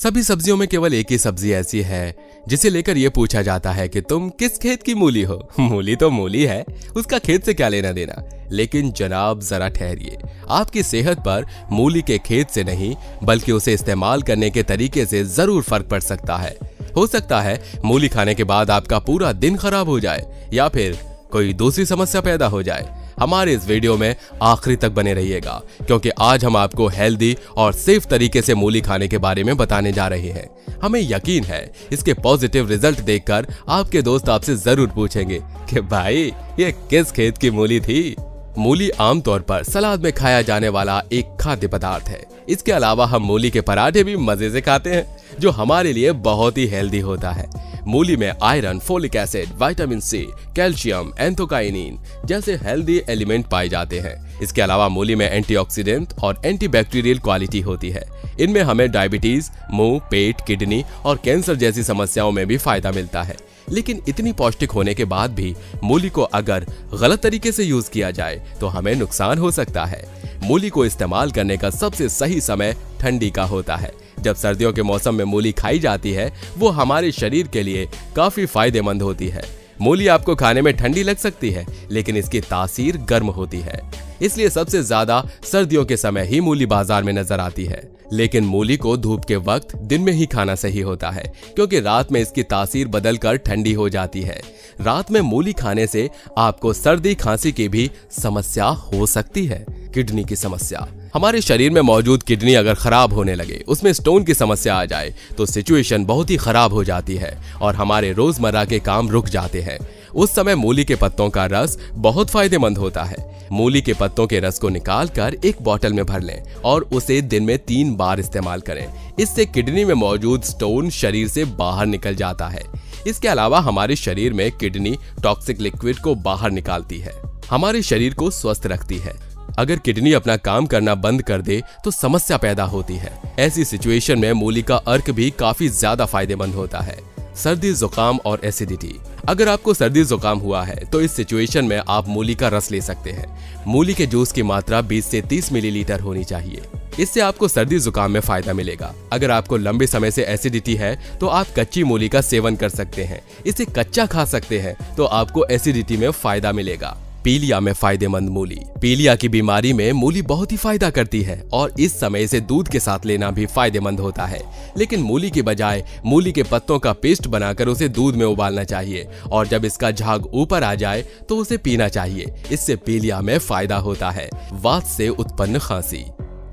सभी सब्जियों में केवल एक ही सब्जी ऐसी है जिसे लेकर यह पूछा जाता है कि तुम किस खेत की मूली हो। मूली तो मूली है, उसका खेत से क्या लेना देना। लेकिन जनाब जरा ठहरिए, आपकी सेहत पर मूली के खेत से नहीं बल्कि उसे इस्तेमाल करने के तरीके से जरूर फर्क पड़ सकता है। हो सकता है मूली खाने के बाद आपका पूरा दिन खराब हो जाए या फिर कोई दूसरी समस्या पैदा हो जाए। हमारे इस वीडियो में आखिरी तक बने रहिएगा क्योंकि आज हम आपको हेल्दी और सेफ तरीके से मूली खाने के बारे में बताने जा रहे हैं। हमें यकीन है इसके पॉजिटिव रिजल्ट देखकर आपके दोस्त आपसे जरूर पूछेंगे कि भाई ये किस खेत की मूली थी। मूली आमतौर पर सलाद में खाया जाने वाला एक खाद्य पदार्थ है। इसके अलावा हम मूली के पराठे भी मजे से खाते हैं जो हमारे लिए बहुत ही हेल्दी होता है। मूली में iron, folic acid, vitamin C, calcium, anthocyanin जैसे हेल्दी एलिमेंट पाए जाते हैं। इसके अलावा मूली में एंटीऑक्सीडेंट और एंटीबैक्टीरियल क्वालिटी होती है। इनमें हमें डायबिटीज, मुंह, पेट, किडनी और कैंसर जैसी समस्याओं में भी फायदा मिलता है। लेकिन इतनी पौष्टिक होने के बाद भी मूली को अगर गलत तरीके से यूज किया जाए तो हमें नुकसान हो सकता है। मूली को इस्तेमाल करने का सबसे सही समय ठंडी का होता है। जब सर्दियों के मौसम में मूली खाई जाती है वो हमारे शरीर के लिए काफी फायदेमंद होती है। मूली आपको खाने में ठंडी लग सकती है लेकिन इसकी तासीर गर्म होती है, इसलिए सबसे ज्यादा सर्दियों के समय ही मूली बाजार में नजर आती है। लेकिन मूली को धूप के वक्त दिन में ही खाना सही होता है क्योंकि रात में इसकी तासीर बदलकर ठंडी हो जाती है। रात में मूली खाने से आपको सर्दी खांसी की भी समस्या हो सकती है। किडनी की समस्या, हमारे शरीर में मौजूद किडनी अगर खराब होने लगे, उसमें स्टोन की समस्या आ जाए तो सिचुएशन बहुत ही खराब हो जाती है और हमारे रोजमर्रा के काम रुक जाते हैं। उस समय मूली के पत्तों का रस बहुत फायदेमंद होता है। मूली के पत्तों के रस को निकालकर एक बोतल में भर लें और उसे दिन में 3 बार इस्तेमाल करें। इससे किडनी में मौजूद स्टोन शरीर से बाहर निकल जाता है। इसके अलावा हमारे शरीर में किडनी टॉक्सिक लिक्विड को बाहर निकालती है, हमारे शरीर को स्वस्थ रखती है। अगर किडनी अपना काम करना बंद कर दे तो समस्या पैदा होती है। ऐसी सिचुएशन में मूली का अर्क भी काफी ज्यादा फायदेमंद होता है। सर्दी, जुकाम और एसिडिटी, अगर आपको सर्दी जुकाम हुआ है तो इस सिचुएशन में आप मूली का रस ले सकते हैं। मूली के जूस की मात्रा 20 से 30 मिलीलीटर होनी चाहिए। इससे आपको सर्दी जुकाम में फायदा मिलेगा। अगर आपको लंबे समय से एसिडिटी है तो आप कच्ची मूली का सेवन कर सकते हैं। इसे कच्चा खा सकते हैं तो आपको एसिडिटी में फायदा मिलेगा। पीलिया में फायदेमंद मूली, पीलिया की बीमारी में मूली बहुत ही फायदा करती है और इस समय इसे दूध के साथ लेना भी फायदेमंद होता है। लेकिन मूली के बजाय मूली के पत्तों का पेस्ट बनाकर उसे दूध में उबालना चाहिए और जब इसका झाग ऊपर आ जाए तो उसे पीना चाहिए। इससे पीलिया में फायदा होता है। वात से उत्पन्न खांसी,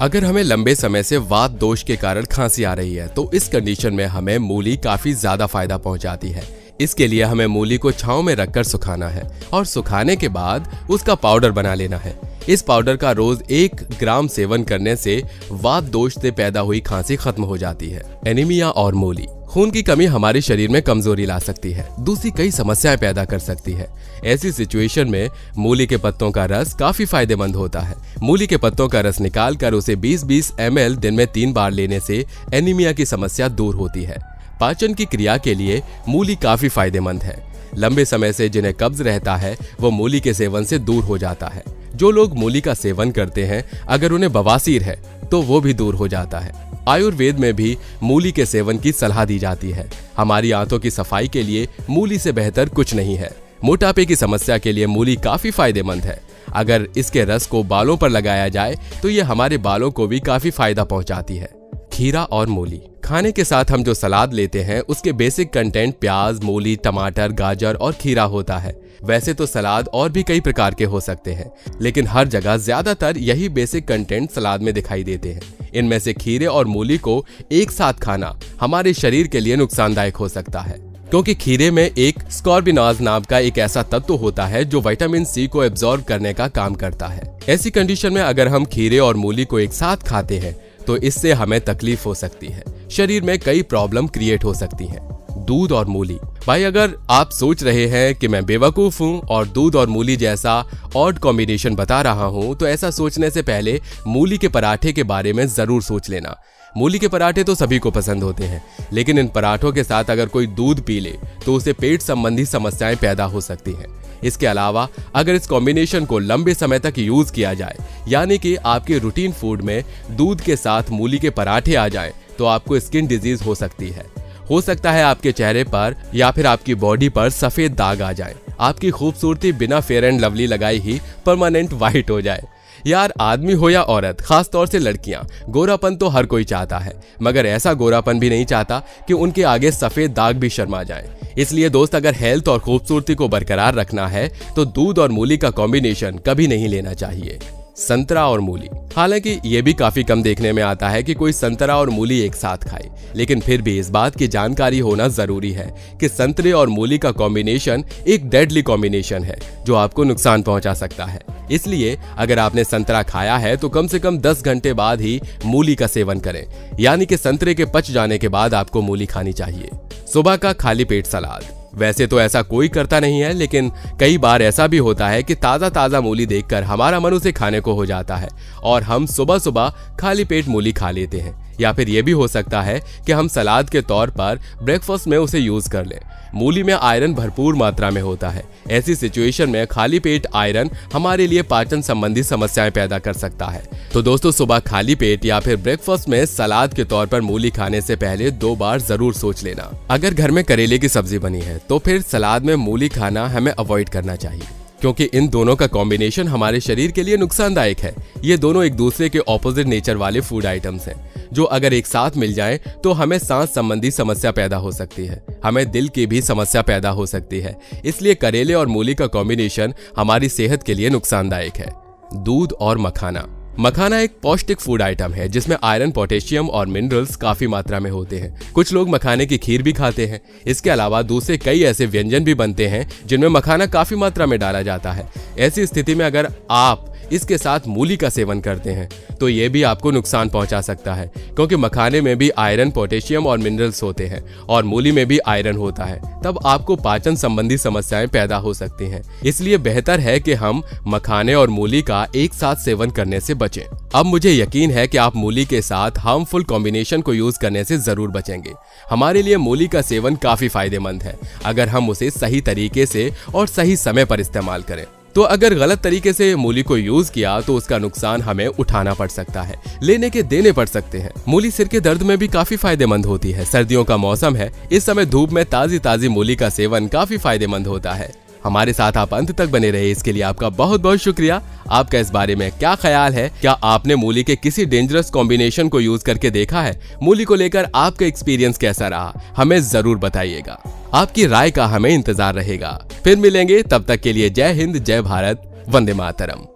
अगर हमें लंबे समय से वात दोष के कारण खांसी आ रही है तो इस कंडीशन में हमें मूली काफी ज्यादा फायदा पहुंचाती है। इसके लिए हमें मूली को छांव में रखकर सुखाना है और सुखाने के बाद उसका पाउडर बना लेना है। इस पाउडर का रोज 1 ग्राम सेवन करने से वात दोष से पैदा हुई खांसी खत्म हो जाती है। एनीमिया और मूली, खून की कमी हमारे शरीर में कमजोरी ला सकती है, दूसरी कई समस्याएं पैदा कर सकती है। ऐसी सिचुएशन में मूली के पत्तों का रस काफी फायदेमंद होता है। मूली के पत्तों का रस निकालकर उसे 20-20 ml दिन में 3 बार लेने से एनीमिया की समस्या दूर होती है। पाचन की क्रिया के लिए मूली काफी फायदेमंद है। लंबे समय से जिन्हें कब्ज रहता है वो मूली के सेवन से दूर हो जाता है। जो लोग मूली का सेवन करते हैं अगर उन्हें बवासीर है तो वो भी दूर हो जाता है। आयुर्वेद में भी मूली के सेवन की सलाह दी जाती है। हमारी आंतों की सफाई के लिए मूली से बेहतर कुछ नहीं है। मोटापे की समस्या के लिए मूली काफी फायदेमंद है। अगर इसके रस को बालों पर लगाया जाए तो ये हमारे बालों को भी काफी फायदा पहुंचाती है। खीरा और मूली, खाने के साथ हम जो सलाद लेते हैं उसके बेसिक कंटेंट प्याज, मूली, टमाटर, गाजर और खीरा होता है। वैसे तो सलाद और भी कई प्रकार के हो सकते हैं लेकिन हर जगह ज्यादातर यही बेसिक कंटेंट सलाद में दिखाई देते हैं। इनमें से खीरे और मूली को एक साथ खाना हमारे शरीर के लिए नुकसानदायक हो सकता है क्योंकि खीरे में एक स्कॉर्बिनॉज नाम का एक ऐसा तत्व होता है जो विटामिन सी को एब्जॉर्ब करने का काम करता है। ऐसी कंडीशन में अगर हम खीरे और मूली को एक साथ खाते हैं तो इससे हमें तकलीफ हो सकती है, शरीर में कई प्रॉब्लम क्रिएट हो सकती हैं। दूध और मूली, भाई अगर आप सोच रहे हैं कि मैं बेवकूफ हूं और दूध और मूली जैसा ऑड कॉम्बिनेशन बता रहा हूं तो ऐसा सोचने से पहले मूली के पराठे के बारे में जरूर सोच लेना। मूली के पराठे तो सभी को पसंद होते हैं लेकिन इन पराठों के साथ अगर कोई दूध पी ले तो उसे पेट संबंधी समस्याएं पैदा हो सकती हैं। इसके अलावा अगर इस कॉम्बिनेशन को लंबे समय तक यूज किया जाए यानी कि आपके रूटीन फूड में दूध के साथ मूली के पराठे आ जाएं तो आपको स्किन डिजीज हो सकती है। हो सकता है आपके चेहरे पर या फिर आपकी बॉडी पर सफेद दाग आ जाए, आपकी खूबसूरती बिना फेयर एंड लवली लगाई ही परमानेंट वाइट हो जाए। यार, आदमी हो या औरत, खास तौर से लड़कियां, गोरापन तो हर कोई चाहता है, मगर ऐसा गोरापन भी नहीं चाहता कि उनके आगे सफेद दाग भी शर्मा जाए। इसलिए दोस्त, अगर हेल्थ और खूबसूरती को बरकरार रखना है तो दूध और मूली का कॉम्बिनेशन कभी नहीं लेना चाहिए। संतरा और मूली। हालांकि ये भी काफी कम देखने में आता है कि कोई संतरा और मूली एक साथ खाए, लेकिन फिर भी इस बात की जानकारी होना जरूरी है कि संतरे और मूली का कॉम्बिनेशन एक डेडली कॉम्बिनेशन है जो आपको नुकसान पहुंचा सकता है। इसलिए अगर आपने संतरा खाया है तो कम से कम 10 घंटे बाद ही मूली का सेवन करें, यानी कि संतरे के पच जाने के बाद आपको मूली खानी चाहिए। सुबह का खाली पेट सलाद। वैसे तो ऐसा कोई करता नहीं है, लेकिन कई बार ऐसा भी होता है कि ताज़ा ताज़ा मूली देखकर हमारा मन उसे खाने को हो जाता है और हम सुबह सुबह खाली पेट मूली खा लेते हैं। या फिर यह भी हो सकता है कि हम सलाद के तौर पर ब्रेकफास्ट में उसे यूज कर लें। मूली में आयरन भरपूर मात्रा में होता है। ऐसी सिचुएशन में खाली पेट आयरन हमारे लिए पाचन संबंधी समस्याएं पैदा कर सकता है। तो दोस्तों, सुबह खाली पेट या फिर ब्रेकफास्ट में सलाद के तौर पर मूली खाने से पहले 2 बार जरूर सोच लेना। अगर घर में करेले की सब्जी बनी है तो फिर सलाद में मूली खाना हमें अवॉइड करना चाहिए, क्योंकि इन दोनों का कॉम्बिनेशन हमारे शरीर के लिए नुकसानदायक है। ये दोनों एक दूसरे के ऑपोजिट नेचर वाले फूड आइटम्स हैं, जो अगर एक साथ मिल जाएं तो हमें सांस संबंधी समस्या पैदा हो सकती है, हमें दिल की भी समस्या पैदा हो सकती है। इसलिए करेले और मूली का कॉम्बिनेशन हमारी सेहत के लिए नुकसानदायक है। दूध और मखाना। मखाना एक पौष्टिक फूड आइटम है जिसमें आयरन, पोटेशियम और मिनरल्स काफी मात्रा में होते हैं। कुछ लोग मखाने की खीर भी खाते हैं। इसके अलावा दूसरे कई ऐसे व्यंजन भी बनते हैं जिनमें मखाना काफी मात्रा में डाला जाता है। ऐसी स्थिति में अगर आप इसके साथ मूली का सेवन करते हैं तो ये भी आपको नुकसान पहुंचा सकता है, क्योंकि मखाने में भी आयरन, पोटेशियम और मिनरल्स होते हैं और मूली में भी आयरन होता है। तब आपको पाचन संबंधी समस्याएं पैदा हो सकती हैं। इसलिए बेहतर है कि हम मखाने और मूली का एक साथ सेवन करने से बचें। अब मुझे यकीन है कि आप मूली के साथ हार्मफुल कॉम्बिनेशन को यूज करने से जरूर बचेंगे। हमारे लिए मूली का सेवन काफी फायदेमंद है अगर हम उसे सही तरीके से और सही समय पर इस्तेमाल करें। तो अगर गलत तरीके से मूली को यूज किया तो उसका नुकसान हमें उठाना पड़ सकता है, लेने के देने पड़ सकते हैं। मूली सिर के दर्द में भी काफी फायदेमंद होती है। सर्दियों का मौसम है, इस समय धूप में ताजी ताजी मूली का सेवन काफी फायदेमंद होता है। हमारे साथ आप अंत तक बने रहे, इसके लिए आपका बहुत बहुत शुक्रिया। आपका इस बारे में क्या ख्याल है? क्या आपने मूली के किसी डेंजरस कॉम्बिनेशन को यूज करके देखा है? मूली को लेकर आपका एक्सपीरियंस कैसा रहा, हमें जरूर बताइएगा। आपकी राय का हमें इंतजार रहेगा। फिर मिलेंगे, तब तक के लिए जय हिंद, जय भारत, वंदे मातरम।